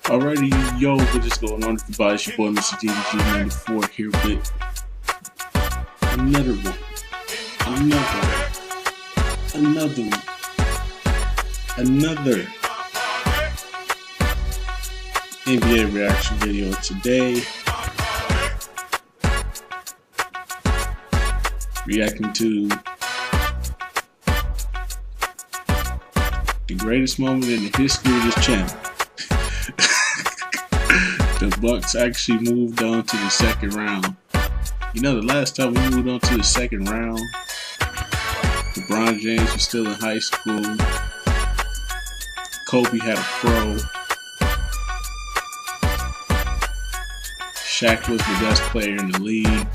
Alrighty, yo, what is going on, everybody? It's your boy, Mr. DDG94 here with another one. Another NBA reaction video today. Reacting to the greatest moment in the history of this channel. The Bucks actually moved on to the second round. You know, the last time we moved on to the second round, LeBron James was still in high school. Kobe had a pro. Shaq was the best player in the league.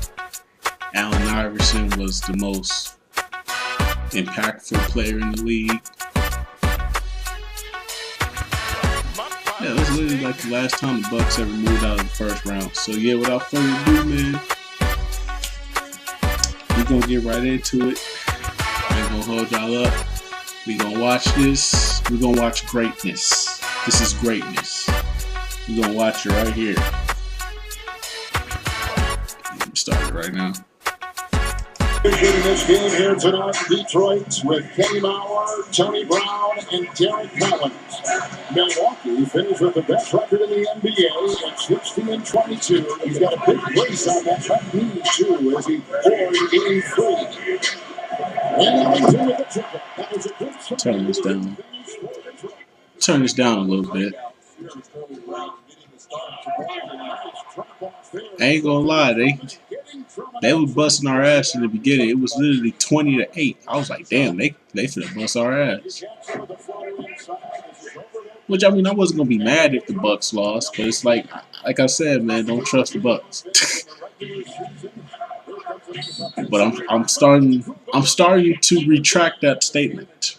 Allen Iverson was the most impactful player in the league. Yeah, that was literally like the last time the Bucks ever moved out of the first round. So yeah, without further ado, man, we're gonna get right into it. I ain't gonna hold y'all up. We gonna watch this. We're gonna watch greatness. This is greatness. We're gonna watch it right here. I'm starting right now. Beginning this game here tonight, Detroit with Kenny Mauer, Tony Brown, and Derek Collins. Milwaukee finished with the best record in the NBA at 16-22. He's got a big race on that back knee too as he poured game 3. Turn this down. Turn this down a little bit. I ain't gonna lie, they was busting our ass in the beginning. It was literally 20-8. I was like, damn, they finna bust our ass. Which, I mean, I wasn't gonna be mad if the Bucks lost, but it's like I said, man, don't trust the Bucks. But I'm starting to retract that statement.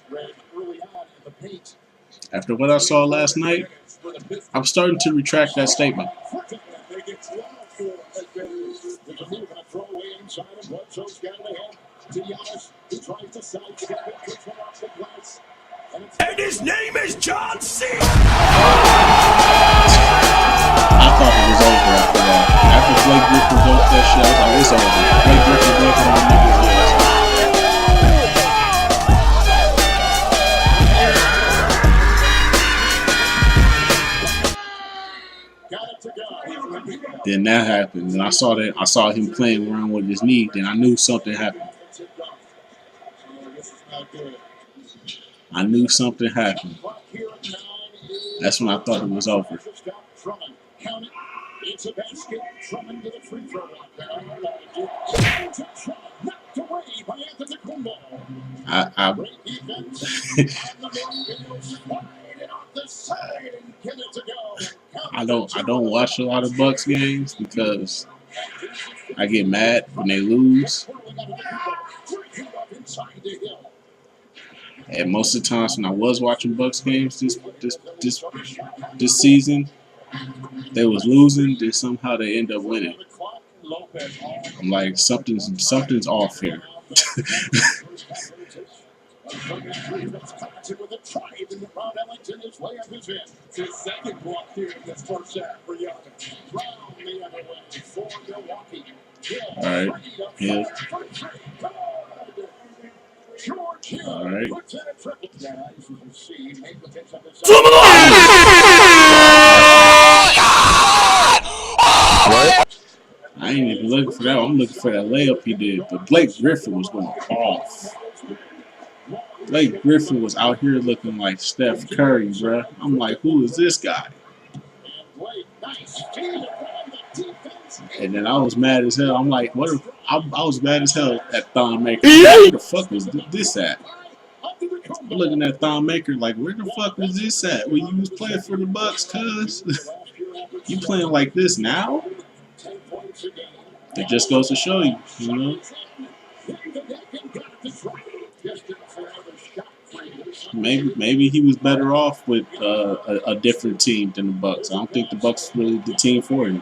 After what I saw last night, I'm starting to retract that statement. And his name is John C. I thought it was over after that. After Blake Griffin broke that shit, I was like, it's over. Blake Griffin making my niggas lose. Then that happened, and I saw him playing around with his knee. Then I knew something happened. I knew something happened. That's when I thought it was over. I don't watch a lot of Bucks games because I get mad when they lose. And most of the times when I was watching Bucks games this season, they was losing, then somehow they end up winning. I'm like, something's off here. Alright, yeah. Alright. I ain't even looking for that. I'm looking for that layup he did. But Blake Griffin was going off. Blake Griffin was out here looking like Steph Curry, bruh. I'm like, who is this guy? And then I was mad as hell. I'm like, what? I was mad as hell at Thon Maker. Where the fuck was this at? I'm looking at Thon Maker like, where the fuck was this at when you was playing for the Bucks, cuz? You playing like this now? It just goes to show you, you know? Maybe he was better off with a different team than the Bucks. I don't think the Bucks were really the team for him.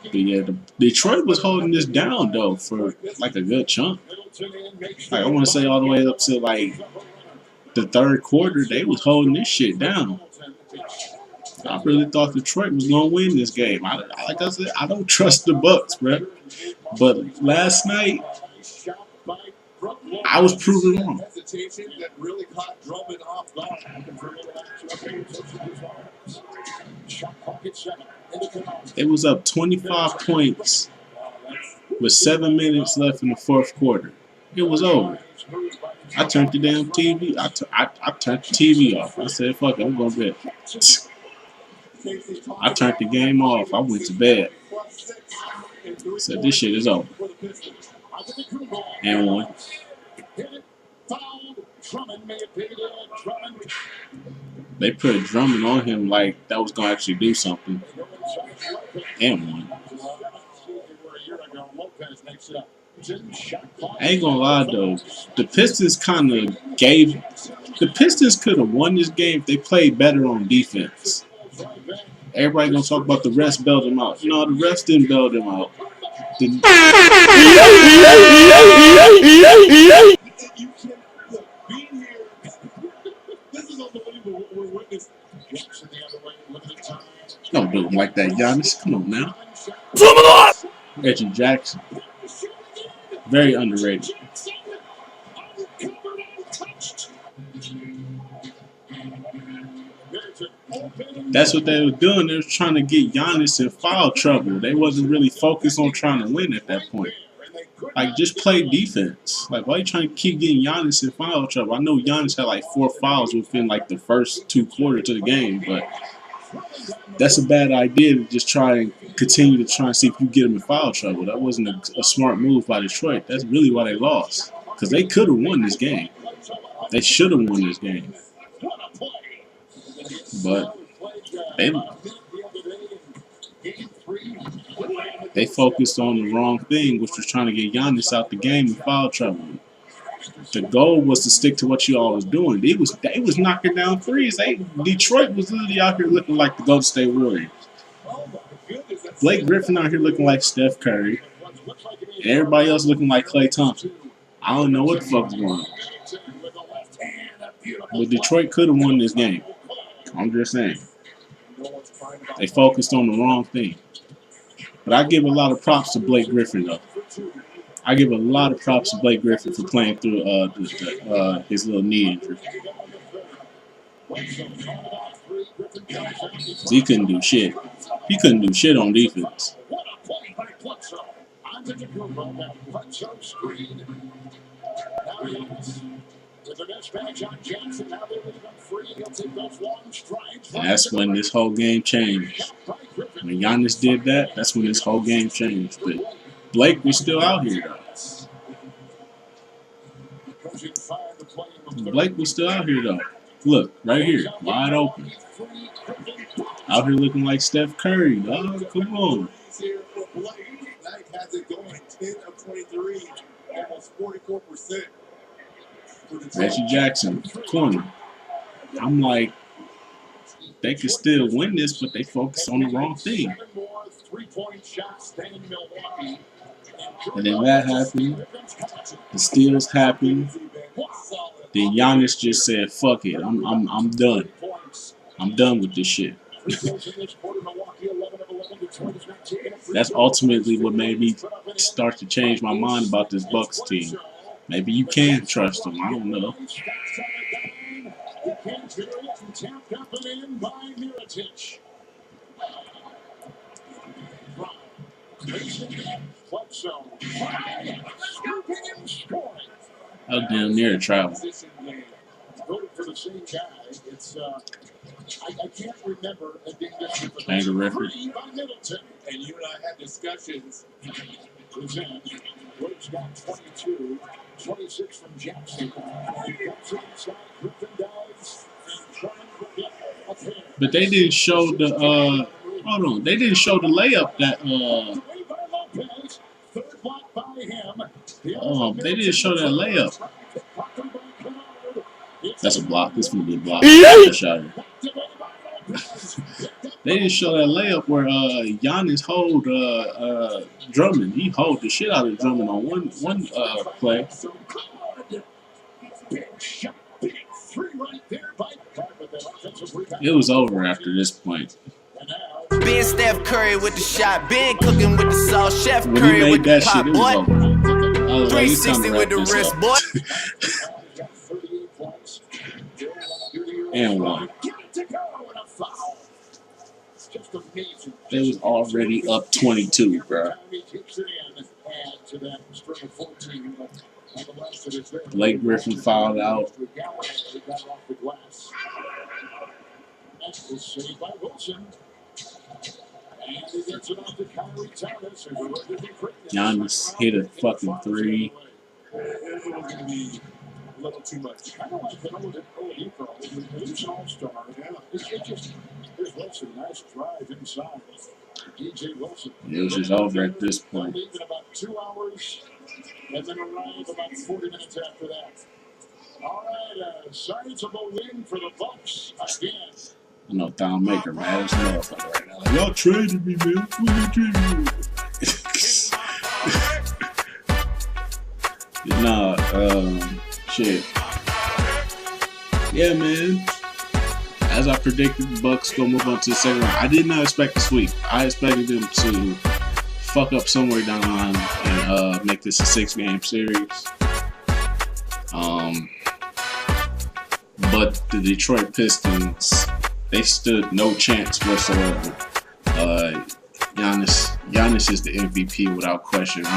But yeah, Detroit was holding this down though for like a good chunk. Like I want to say all the way up to like the third quarter, they was holding this shit down. I really thought Detroit was gonna win this game. Like I said, I don't trust the Bucks, bro. But last night, I was proven wrong. It was up 25 points with 7 minutes left in the fourth quarter. It was over. I turned the damn TV. I turned the TV off. I said, "Fuck it, I'm going to bed." I turned the game off. I went to bed. I said, "This shit is over." And won. They put Drummond on him like that was going to actually do something. And won. I ain't gonna lie though, the Pistons could have won this game if they played better on defense. Everybody gonna talk about the refs bailed them out. No, the refs didn't bail them out. Don't do him like that, Giannis. Come on now. Reggie Jackson. Very underrated. That's what they were doing. They were trying to get Giannis in foul trouble. They wasn't really focused on trying to win at that point. Like, just play defense. Like, why are you trying to keep getting Giannis in foul trouble? I know Giannis had like 4 fouls within like the first 2 quarters of the game, but that's a bad idea to just try and continue to try and see if you get him in foul trouble. That wasn't a smart move by Detroit. That's really why they lost. Because they could have won this game. They should have won this game. But they focused on the wrong thing, which was trying to get Giannis out the game in foul trouble. The goal was to stick to what you all was doing. They was knocking down threes. Detroit was literally out here looking like the Golden State Warriors. Blake Griffin out here looking like Steph Curry. And everybody else looking like Klay Thompson. I don't know what the fuck's going on. But Detroit could have won this game. I'm just saying. They focused on the wrong thing. But I give a lot of props to Blake Griffin, though. I give a lot of props to Blake Griffin for playing through his little knee injury. He couldn't do shit. He couldn't do shit on defense. And that's when this whole game changed. When Giannis did that, that's when this whole game changed. But Blake was still out here, though. Blake was still out here, though. Look, right here, wide open. Out here looking like Steph Curry, dog. Come on. Reggie Jackson, corner. I'm like, they could still win this, but they focus on the wrong thing. And then that happened. The steals happened. Then Giannis just said, "Fuck it, I'm done. I'm done with this shit." That's ultimately what made me start to change my mind about this Bucks team. Maybe you can trust them. I don't know. I was damn near a travel. Anger referee. And you and I had discussions. Woods got 22, 26 from Jackson. But they didn't show the hold on. They didn't show the layup that they didn't show that layup. That's a block. This is gonna be a block. Shot here. They didn't show that layup where Giannis hold Drummond. He hold the shit out of Drummond on one play. It was over after this point. Ben Steph Curry with the shot, Ben cooking with the sauce, Chef When he Curry made with the that pop, shit, it was boy. over. I was like, it's time 360 to with wrap the this wrist, up. boy. And one. They was already up 22, bro. Blake Griffin fouled out. Giannis hit a fucking three. A little too much. I don't like the Oladipo. He's an all-star. Yeah. Here's Wilson. Nice drive inside. DJ Wilson. It was just over at this point. Leave in about 2 hours, and then arrive about 40 minutes after that. All right, sizable win for the Bucks again. I know Thon Maker mad as motherfucker right now. Like, y'all traded me, man. What you traded me? Nah, shit. Yeah, man. As I predicted, the Bucks gonna move on to the second round. I did not expect a sweep. I expected them to fuck up somewhere down the line and make this a 6-game series. But the Detroit Pistons, they stood no chance whatsoever. Giannis is the MVP without question.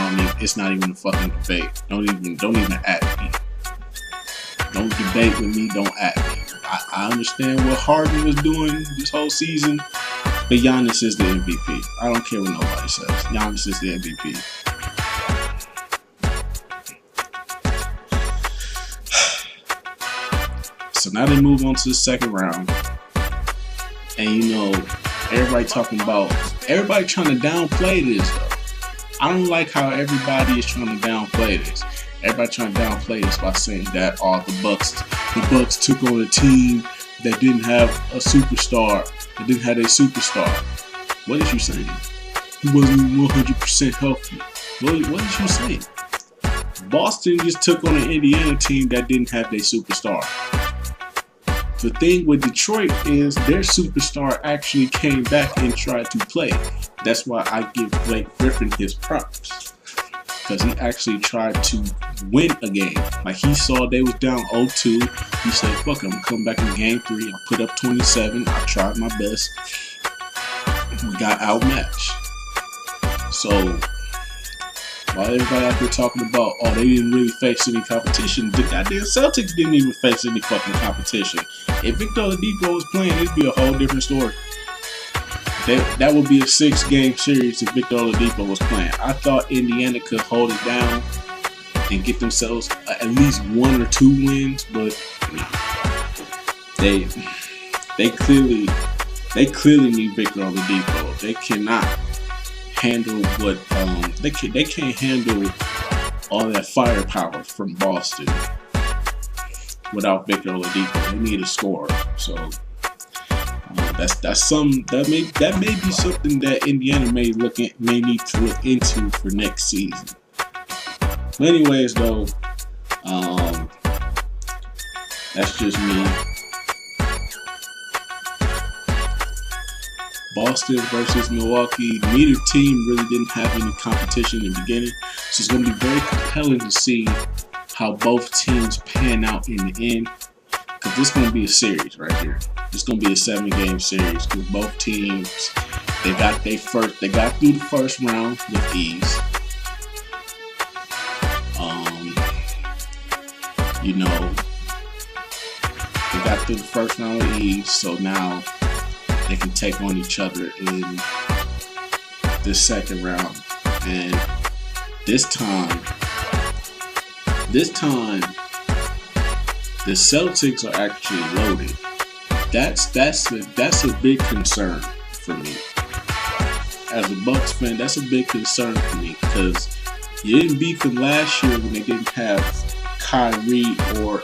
It's not even a fucking debate. Don't even at me. Don't debate with me. Don't at me. I understand what Harden was doing this whole season, but Giannis is the MVP. I don't care what nobody says. Giannis is the MVP. So now they move on to the second round, and everybody trying to downplay this though. I don't like how everybody is trying to downplay this. Everybody trying to downplay this by saying that the Bucks took on a team that didn't have a superstar, that didn't have a superstar. What is you saying? He wasn't even 100% healthy. What is you saying? Boston just took on an Indiana team that didn't have their superstar. The thing with Detroit is their superstar actually came back and tried to play. That's why I give Blake Griffin his props. Because he actually tried to win a game. Like, he saw they was down 0-2. He said, fuck, I'm coming back in game 3. I put up 27. I tried my best. We got outmatched. So, while everybody out there talking about, they didn't really face any competition, the goddamn Celtics didn't even face any fucking competition. If Victor Oladipo was playing, it'd be a whole different story. That would be a 6-game series if Victor Oladipo was playing. I thought Indiana could hold it down and get themselves at least 1 or 2 wins, but nah. They clearly need Victor Oladipo. They cannot handle what they can't handle all that firepower from Boston without Victor Oladipo. They need a scorer. So that may be something that Indiana may need to look into for next season. But anyways, though, that's just me. Boston versus Milwaukee. Neither team really didn't have any competition in the beginning, so it's going to be very compelling to see how both teams pan out in the end. Because this is going to be a series right here. It's going to be a 7-game series because both teams they got through the first round with ease. They got through the first round with ease, so now they can take on each other in the second round. And this time, the Celtics are actually loaded. That's a big concern for me. As a Bucks fan, that's a big concern for me because you didn't beat them last year when they didn't have Kyrie or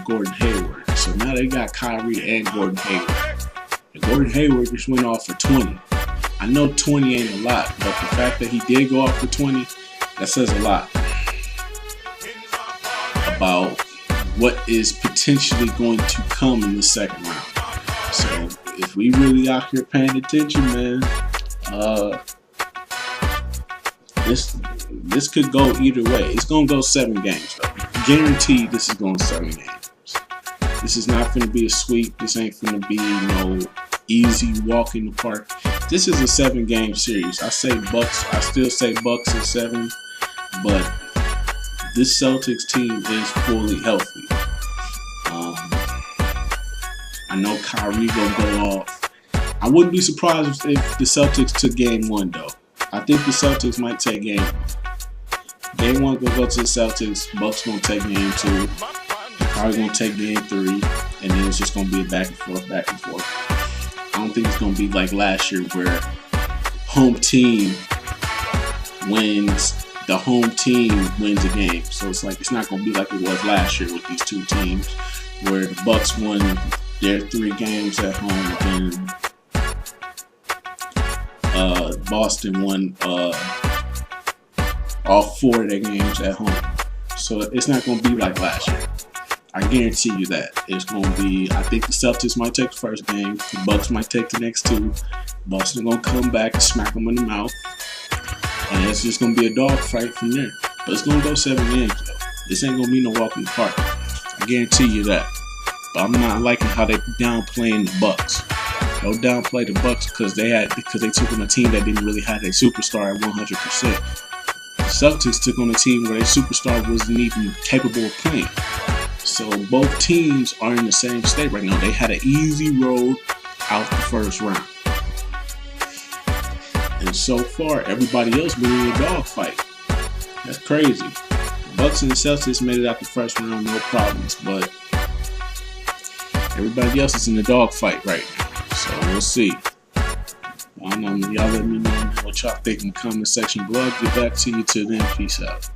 Gordon Hayward. So now they got Kyrie and Gordon Hayward. And Gordon Hayward just went off for 20. I know 20 ain't a lot, but the fact that he did go off for 20, that says a lot about what is potentially going to come in the second round. So if we really out here paying attention, man, this could go either way. It's gonna go 7 games though. Guaranteed, this is going 7 games. This is not gonna be a sweep. This ain't gonna be no easy walk in the park. This is a 7-game series. I still say Bucks in 7, but this Celtics team is fully healthy. I know Kyrie gonna go off. I wouldn't be surprised if the Celtics took game 1 though. I think the Celtics might take game 1. Game 1 gonna go to the Celtics. Bucks gonna take game 2. Probably gonna take game 3, and then it's just gonna be a back and forth. I don't think it's gonna be like last year where home team wins. The home team wins a game. So it's not gonna be like it was last year with these 2 teams, where the Bucks won their 3 games at home and Boston won all 4 of their games at home. So it's not gonna be like last year. I guarantee you that. It's going to be, I think the Celtics might take the first game. The Bucks might take the next 2. Boston going to come back and smack them in the mouth. And it's just going to be a dog fight from there. But it's going to go 7 games, though. This ain't going to be no walk in the park. I guarantee you that. But I'm not liking how they downplaying the Bucks. Don't downplay the Bucks because they took on a team that didn't really have their superstar at 100%. The Celtics took on a team where their superstar wasn't even capable of playing. So both teams are in the same state right now. They had an easy road out the first round. And so far, everybody else been in a dogfight. That's crazy. The Bucks and the Celtics made it out the first round, no problems. But everybody else is in the dogfight right now. So we'll see. I don't know. Y'all let me know what y'all think in the comment section below. I'll get back to you. Till then, peace out.